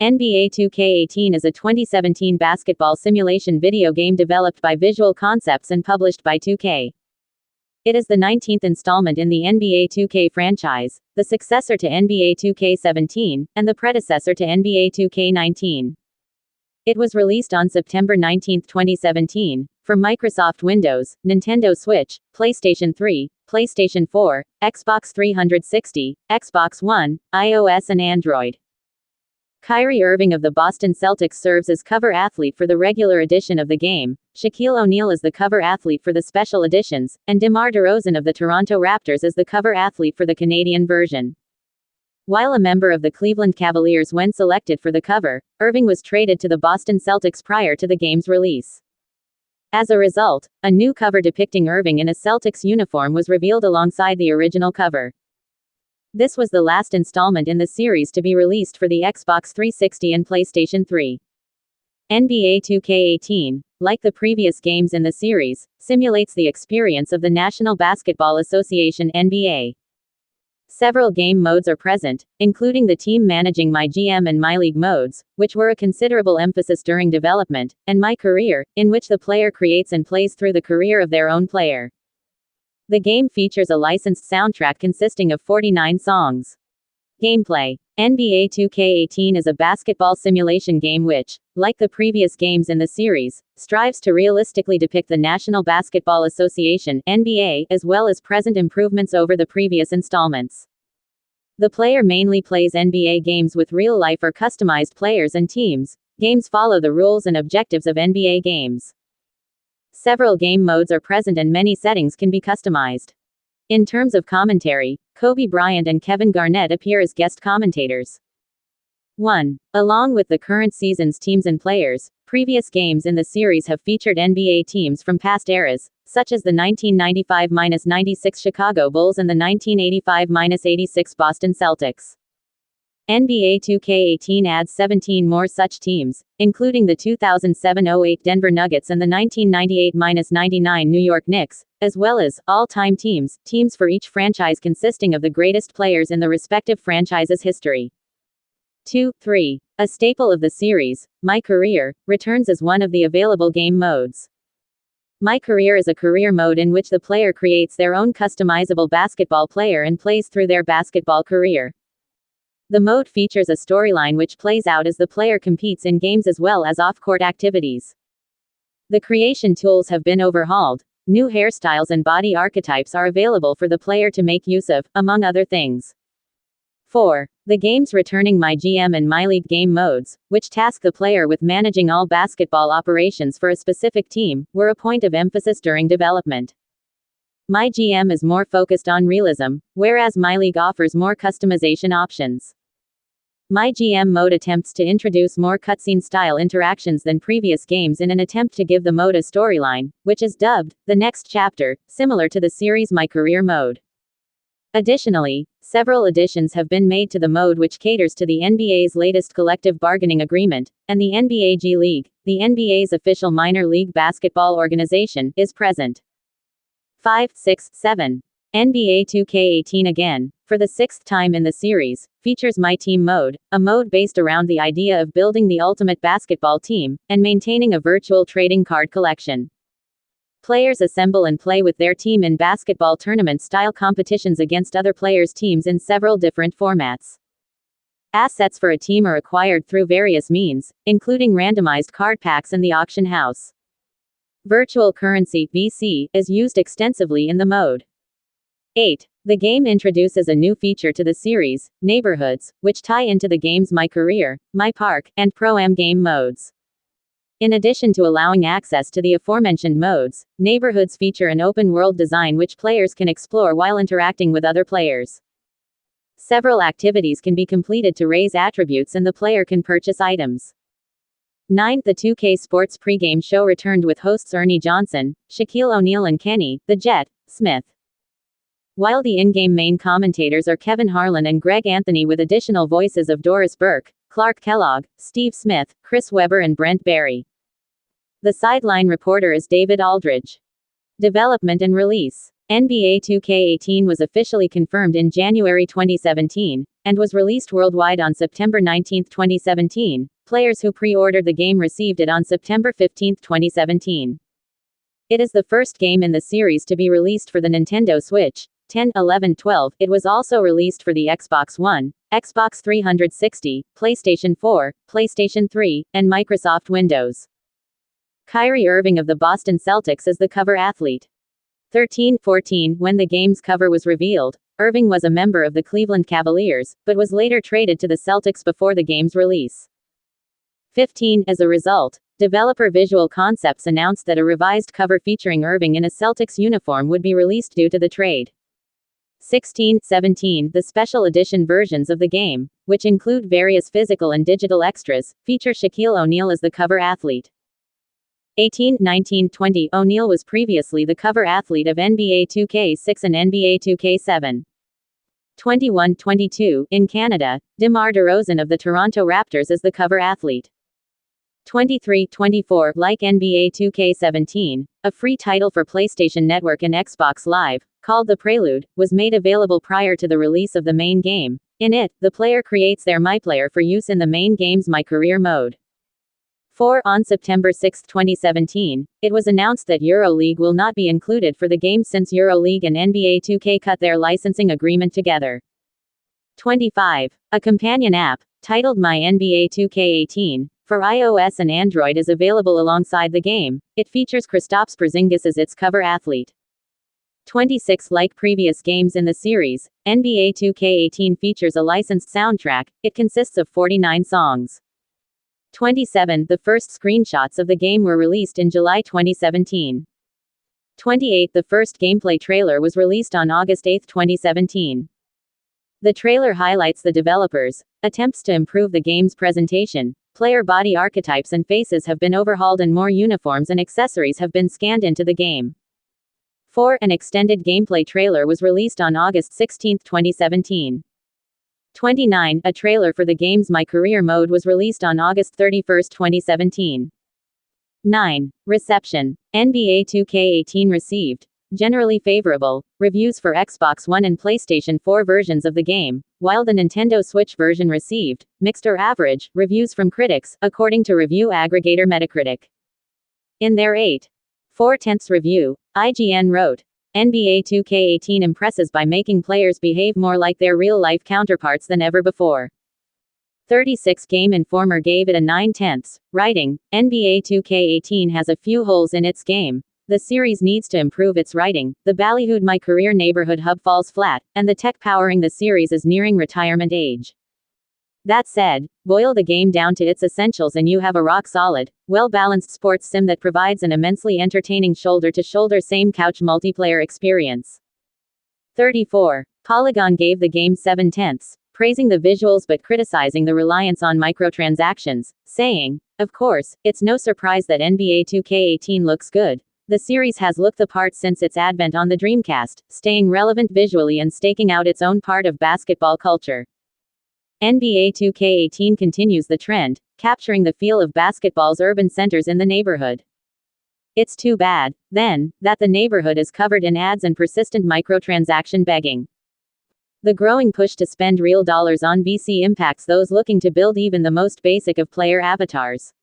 NBA 2K18 is a 2017 basketball simulation video game developed by Visual Concepts and published by 2K. It is the 19th installment in the NBA 2K franchise, the successor to NBA 2K17, and the predecessor to NBA 2K19. It was released on September 19, 2017, for Microsoft Windows, Nintendo Switch, PlayStation 3, PlayStation 4, Xbox 360, Xbox One, iOS and Android. Kyrie Irving of the Boston Celtics serves as cover athlete for the regular edition of the game, Shaquille O'Neal is the cover athlete for the special editions, and DeMar DeRozan of the Toronto Raptors is the cover athlete for the Canadian version. While a member of the Cleveland Cavaliers when selected for the cover, Irving was traded to the Boston Celtics prior to the game's release. As a result, a new cover depicting Irving in a Celtics uniform was revealed alongside the original cover. This was the last installment in the series to be released for the Xbox 360 and PlayStation 3. NBA 2K18, like the previous games in the series, simulates the experience of the National Basketball Association (NBA). Several game modes are present, including the Team Managing My GM and My League modes, which were a considerable emphasis during development, and My Career, in which the player creates and plays through the career of their own player. The game features a licensed soundtrack consisting of 49 songs. Gameplay. NBA 2K18 is a basketball simulation game which, like the previous games in the series, strives to realistically depict the National Basketball Association (NBA) as well as present improvements over the previous installments. The player mainly plays NBA games with real-life or customized players and teams. Games follow the rules and objectives of NBA games. Several game modes are present and many settings can be customized. In terms of commentary, Kobe Bryant and Kevin Garnett appear as guest commentators. 1. Along with the current season's teams and players, previous games in the series have featured NBA teams from past eras, such as the 1995-96 Chicago Bulls and the 1985-86 Boston Celtics. NBA 2K18 adds 17 more such teams, including the 2007-08 Denver Nuggets and the 1998-99 New York Knicks, as well as all-time teams for each franchise consisting of the greatest players in the respective franchise's history. 2. 3. A staple of the series, My Career, returns as one of the available game modes. My Career is a career mode in which the player creates their own customizable basketball player and plays through their basketball career. The mode features a storyline which plays out as the player competes in games as well as off-court activities. The creation tools have been overhauled. New hairstyles and body archetypes are available for the player to make use of, among other things. 4. The game's returning My GM and My League game modes, which task the player with managing all basketball operations for a specific team, were a point of emphasis during development. My GM is more focused on realism, whereas My League offers more customization options. My GM mode attempts to introduce more cutscene-style interactions than previous games in an attempt to give the mode a storyline, which is dubbed The Next Chapter, similar to the series' My Career mode. Additionally, several additions have been made to the mode which caters to the NBA's latest collective bargaining agreement, and the NBA G League, the NBA's official minor league basketball organization, is present. 5, 6, 7. NBA 2K18 again, for the sixth time in the series, features My Team mode, a mode based around the idea of building the ultimate basketball team, and maintaining a virtual trading card collection. Players assemble and play with their team in basketball tournament-style competitions against other players' teams in several different formats. Assets for a team are acquired through various means, including randomized card packs and the auction house. Virtual currency (VC) is used extensively in the mode. 8. The game introduces a new feature to the series, Neighborhoods, which tie into the game's My Career, My Park, and Pro-Am game modes. In addition to allowing access to the aforementioned modes, Neighborhoods feature an open-world design which players can explore while interacting with other players. Several activities can be completed to raise attributes and the player can purchase items. 9. The 2K Sports pregame show returned with hosts Ernie Johnson, Shaquille O'Neal and Kenny, the Jet, Smith. While the in-game main commentators are Kevin Harlan and Greg Anthony with additional voices of Doris Burke, Clark Kellogg, Steve Smith, Chris Webber and Brent Barry. The sideline reporter is David Aldridge. Development and release. NBA 2K18 was officially confirmed in January 2017, and was released worldwide on September 19, 2017. Players who pre-ordered the game received it on September 15, 2017. It is the first game in the series to be released for the Nintendo Switch. 10, 11, 12. It was also released for the Xbox One, Xbox 360, PlayStation 4, PlayStation 3, and Microsoft Windows. Kyrie Irving of the Boston Celtics is the cover athlete. 13-14. When the game's cover was revealed, Irving was a member of the Cleveland Cavaliers, but was later traded to the Celtics before the game's release. 15. As a result, developer Visual Concepts announced that a revised cover featuring Irving in a Celtics uniform would be released due to the trade. 16-17. The special edition versions of the game, which include various physical and digital extras, feature Shaquille O'Neal as the cover athlete. 18-19-20. O'Neal was previously the cover athlete of NBA 2K6 and NBA 2K7. 21-22. In Canada, DeMar DeRozan of the Toronto Raptors is the cover athlete. 23-24. Like NBA 2K17, a free title for PlayStation Network and Xbox Live, called The Prelude, was made available prior to the release of the main game. In it, the player creates their MyPlayer for use in the main game's My Career mode. 4. On September 6, 2017, it was announced that EuroLeague will not be included for the game since EuroLeague and NBA 2K cut their licensing agreement together. 25. A companion app, titled My NBA 2K18, for iOS and Android is available alongside the game. It features Kristaps Porzingis as its cover athlete. 26. Like previous games in the series, NBA 2K18 features a licensed soundtrack. It consists of 49 songs. 27. The first screenshots of the game were released in July 2017. 28. The first gameplay trailer was released on August 8, 2017. The trailer highlights the developers' attempts to improve the game's presentation. Player body archetypes and faces have been overhauled and more uniforms and accessories have been scanned into the game. 4. An extended gameplay trailer was released on August 16, 2017. 29. A trailer for the game's My Career mode was released on August 31, 2017. 9. Reception. NBA 2K18 received generally favorable reviews for Xbox One and PlayStation 4 versions of the game, while the Nintendo Switch version received mixed or average reviews from critics, according to review aggregator Metacritic. In their 8.4 review, IGN wrote, NBA 2K18 impresses by making players behave more like their real-life counterparts than ever before. 36. Game Informer gave it a 9/10, writing, NBA 2K18 has a few holes in its game. The series needs to improve its writing. The ballyhooed My Career neighborhood hub falls flat, and the tech powering the series is nearing retirement age. That said, boil the game down to its essentials and you have a rock-solid, well-balanced sports sim that provides an immensely entertaining shoulder-to-shoulder same-couch multiplayer experience. 34. Polygon gave the game 7/10, praising the visuals but criticizing the reliance on microtransactions, saying, "Of course, it's no surprise that NBA 2K18 looks good. The series has looked the part since its advent on the Dreamcast, staying relevant visually and staking out its own part of basketball culture." NBA 2K18 continues the trend, capturing the feel of basketball's urban centers in the neighborhood. It's too bad, then, that the neighborhood is covered in ads and persistent microtransaction begging. The growing push to spend real dollars on VC impacts those looking to build even the most basic of player avatars.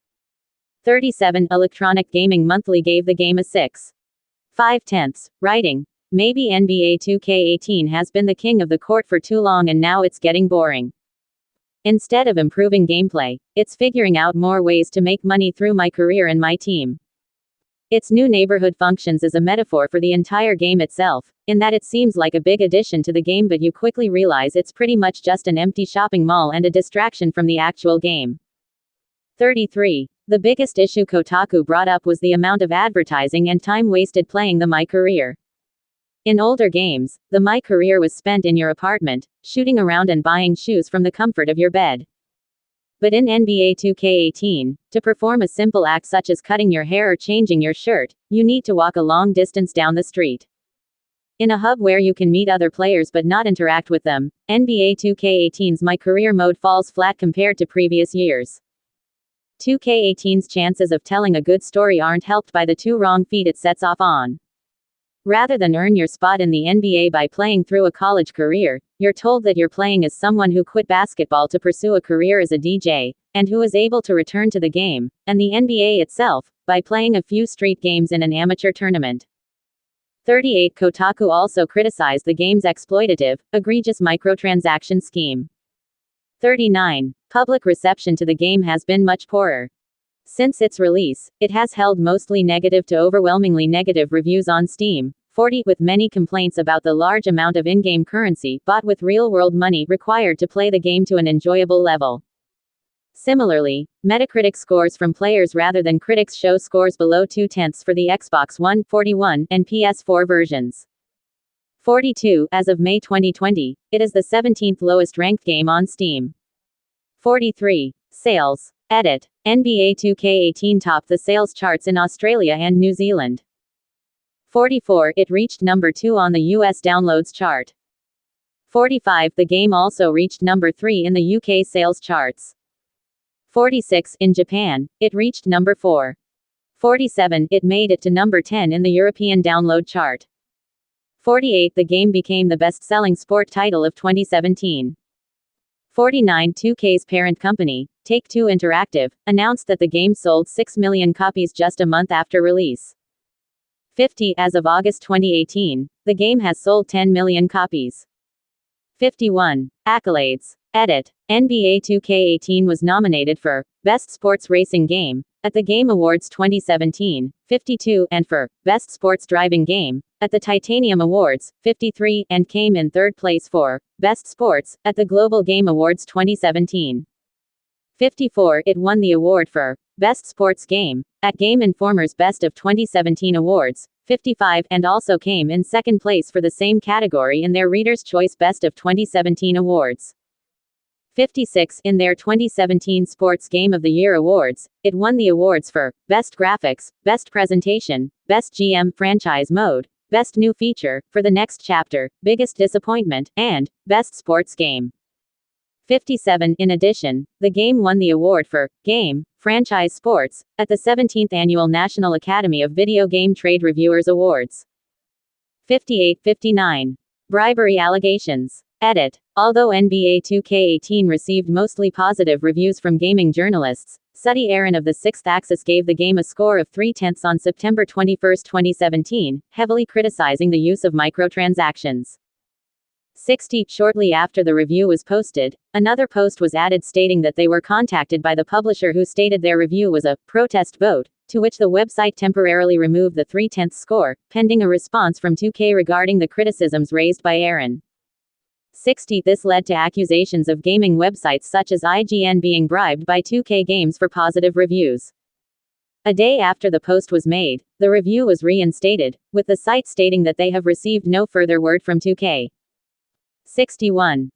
37. Electronic Gaming Monthly gave the game a 6.5, writing, "Maybe NBA 2K18 has been the king of the court for too long and now it's getting boring. Instead of improving gameplay, it's figuring out more ways to make money through My Career and My Team." Its new neighborhood functions as a metaphor for the entire game itself, in that it seems like a big addition to the game but you quickly realize it's pretty much just an empty shopping mall and a distraction from the actual game. 33. The biggest issue Kotaku brought up was the amount of advertising and time wasted playing the My Career. In older games, the My Career was spent in your apartment, shooting around and buying shoes from the comfort of your bed. But in NBA 2K18, to perform a simple act such as cutting your hair or changing your shirt, you need to walk a long distance down the street. In a hub where you can meet other players but not interact with them, NBA 2K18's My Career mode falls flat compared to previous years. 2K18's chances of telling a good story aren't helped by the two wrong feet it sets off on. Rather than earn your spot in the NBA by playing through a college career, you're told that you're playing as someone who quit basketball to pursue a career as a DJ, and who is able to return to the game, and the NBA itself, by playing a few street games in an amateur tournament. 38 Kotaku also criticized the game's exploitative, egregious microtransaction scheme. 39. Public reception to the game has been much poorer. Since its release, it has held mostly negative to overwhelmingly negative reviews on Steam, 40, with many complaints about the large amount of in-game currency bought with real-world money required to play the game to an enjoyable level. Similarly, Metacritic scores from players rather than critics show scores below 0.2 for the Xbox One, 41, and PS4 versions. 42. As of May 2020, it is the 17th lowest ranked game on Steam. 43. Sales. Edit. NBA 2K18 topped the sales charts in Australia and New Zealand. 44. It reached number 2 on the US downloads chart. 45. The game also reached number 3 in the UK sales charts. 46. In Japan, it reached number 4. 47. It made it to number 10 in the European download chart. 48. The game became the best-selling sport title of 2017. 49. 2K's parent company, Take-Two Interactive, announced that the game sold 6 million copies just a month after release. 50. As of August 2018, the game has sold 10 million copies. 51. Accolades. Edit. NBA 2K18 was nominated for Best Sports Racing Game at the Game Awards 2017, 52, and for Best Sports Driving Game at the Titanium Awards, 53, and came in third place for Best Sports at the Global Game Awards 2017. 54. It won the award for Best Sports Game at Game Informer's Best of 2017 Awards, 55, and also came in second place for the same category in their Reader's Choice Best of 2017 Awards. 56. In their 2017 Sports Game of the Year Awards, it won the awards for Best Graphics, Best Presentation, Best GM Franchise Mode, Best New Feature, for the Next Chapter, Biggest Disappointment, and Best Sports Game. 57. In addition, the game won the award for Game, Franchise Sports at the 17th Annual National Academy of Video Game Trade Reviewers Awards. 58. 59. Bribery allegations. Edit. Although NBA 2K18 received mostly positive reviews from gaming journalists, Suddy Aaron of the Sixth Axis gave the game a score of 0.3 on September 21, 2017, heavily criticizing the use of microtransactions. 60. Shortly after the review was posted, another post was added stating that they were contacted by the publisher who stated their review was a protest vote, to which the website temporarily removed the 0.3 score, pending a response from 2K regarding the criticisms raised by Aaron. 60. This led to accusations of gaming websites such as IGN being bribed by 2K Games for positive reviews. A day after the post was made, the review was reinstated, with the site stating that they have received no further word from 2K. 61.